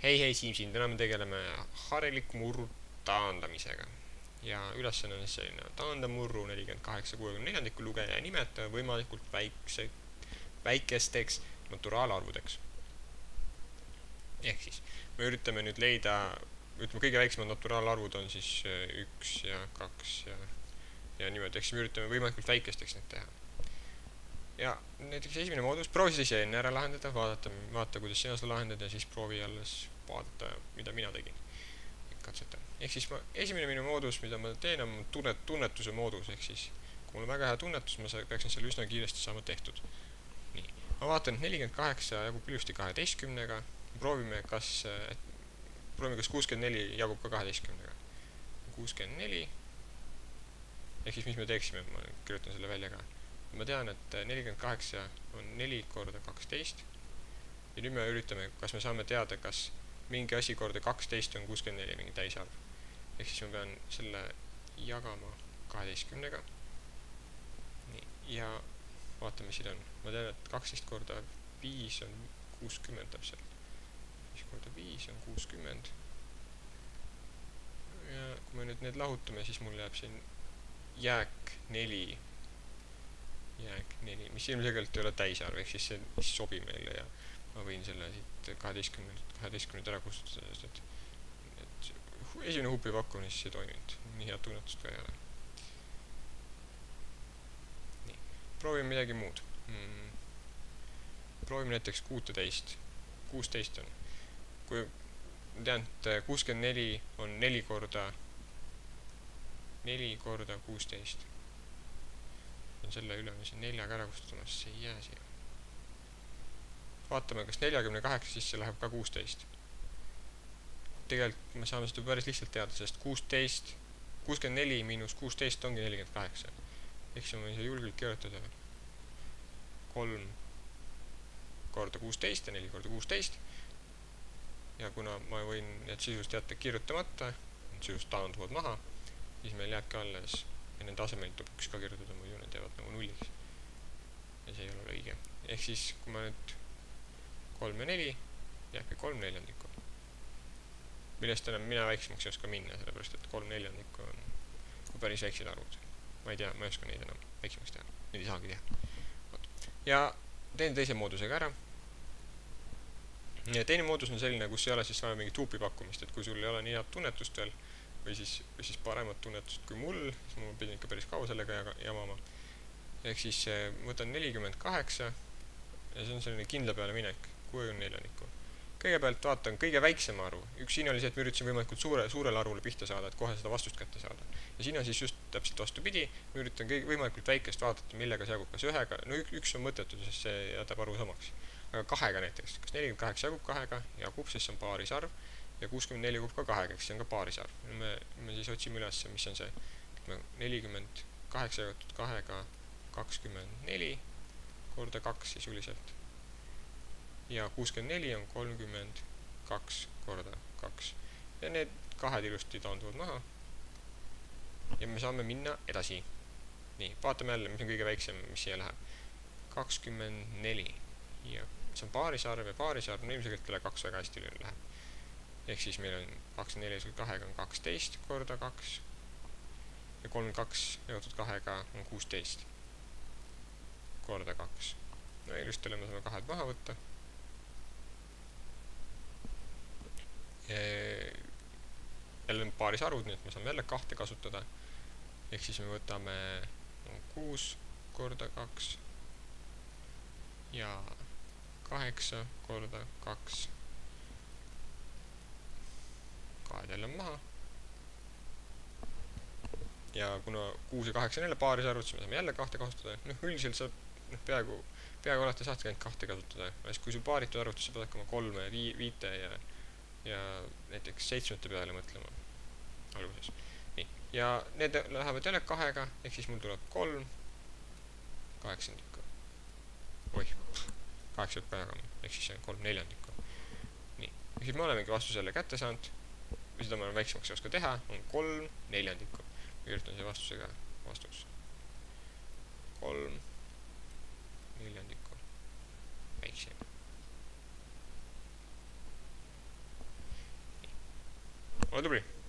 Hei Siim siin, täna me tegeleme hariliku murru taandamisega. Ja ülesanne on selline: taanda murru 48/64 lugeja ja nimetaja võimalikult väikesteks naturaararvudeks. Ehk siis me üritame nüüd leida, ütleme kõige väiksemad naturaalarvud on siis 1 ja 2 ja niimoodi, ehk siis me üritame võimalikult väikesteks need teha. Ja näiteks esimene moodus, proovi seda ise enne ära lahendada, vaata kuidas sina seda lahendad ja siis proovi alles vaadata, mida mina tegin. Katseta. Ehk siis esimene minu moodus, mida ma teen, on tunnetuse moodus, ehk siis kui mul on väga hea tunnetus, ma peaksin selle üsna kiiresti saama tehtud. Nii, ma vaatan, et 48 jagub ilusti 12-ga, proovime kas 64 jagub ka 12-ga. 64, ehk siis mis me teeksime, ma kirjutan selle välja ka. Ma tean, et 48 on 4 korda 12 ja nüüd me üritame, kas me saame teada, kas mingi asi korda 12 on 64 mingi täisarv. Ehk siis ma pean selle jagama 12-ga. Nii, ja vaatame, mis siin on. Ma tean, et 12 korda 5 on 60 täpselt. 5 korda 5 on 60. Ja kui me nüüd need lahutame, siis mul jääb siin jääk 4, mis ilmselgelt ei ole täisarv, ehk siis see ei sobi meile ja ma võin selle siit 12 ära kustutada, sest et esimene hupi pakkumine siis ei toiminud, nii head tunnetust ka ei ole. Nii, proovime midagi muud. Proovime näiteks 16. 16 on, kui ma tean, et 64 on 4 korda 16. Selle üle me siin 4-ga ära kustutama, siis ei jää siia. Vaatame, kas 48 sisse läheb ka 16. Tegelikult me saame seda päris lihtsalt teada, sest 64 miinus 16 ongi 48. Ehk siis ma võin seda julgelt kirjutada 3 korda 16 ja 4 korda 16. Ja kuna ma võin need sisust jätta kirjutamata, need sisust taanduvad maha, siis meil jääbki alles ja nende asemel tuleb 1 ka kirjutada, muidu need jäävad nagu nulliks. Ja see ei ole õige. Ehk siis, kui ma nüüd 3 ja 4, jääbki 3/4. Millest enam mina väiksemaks ei oska minna, sellepärast et 3/4 on päris väiksed arvud. Ma ei tea, ma ei oska neid enam väiksemaks teha. Neid ei saagi teha. Ja teen teise moodusega ära. Ja teine moodus on selline, kus ei ole siis vaja mingit huupi pakkumist, et kui sul ei ole nii head tunnetust veel, või siis paremat tunnetust kui mul, siis ma pidin ikka päris kaua sellega jamama. Ehk siis võtan 48 ja see on selline kindla peale minek, 64. Kõigepealt vaatan kõige väiksema arvu. Üks siin oli see, et me üritasin võimalikult suurele arvule pihta saada, et kohe seda vastust kätte saada. Ja siin on siis just täpselt vastupidi, ma üritan võimalikult väikest vaadata, millega see jagub, kas 1-ga, no 1 on mõttetu, sest see jätab arvu samaks. Aga 2-ga näiteks, kas 48 jagub 2-ga, jagub, sest see on paarisarv. Ja 64 jagub ka 2-ga, eks see on ka paarisarv. Me siis otsime üles, mis on see 48 jagatud 2-ga 24 korda 2 sisuliselt. Ja 64 on 32 korda 2. Ja need kahed ilusti taanduvad maha. Ja me saame minna edasi. Nii, vaatame jälle, mis on kõige väiksem, mis siia läheb. 24. Ja see on paarisarv ja paarisarv on ilmselgelt kelle 2 väga hästi läheb. Ehk siis meil on 24 2-ga on 12 korda 2 ja 32 jaotud 2-ga on 16 korda 2. No ilustele me saame 2 maha võtta. Jälle on paaris arvud, nii et me saame jälle 2 kasutada. Ehk siis me võtame 6 korda 2 ja 8 korda 2. 2 jälle maha. Ja kuna 6 ja 8 on jälle paaris arvud, siis me saame jälle 2 kasutada. Üldiselt saab peaaegu alati saadki ainult 2 kasutada. Kui sul paaritud arvutus, sa pead hakkama 3 ja 5 ja näiteks 7 peale mõtlema alguses. Nii. Ja need lähevad jälle 2-ga, ehk siis mul tuleb 3 8. Oih, 8 peab ka jagama, ehk siis see on 3/4. Nii. Ehk siis me olemegi vastuse jälle kätte saanud. Või seda ma väiksemaks ei oska teha, on 3/4. Ma kirjutan siia vastusega vastus. 3/4 väiksem. ole tubli!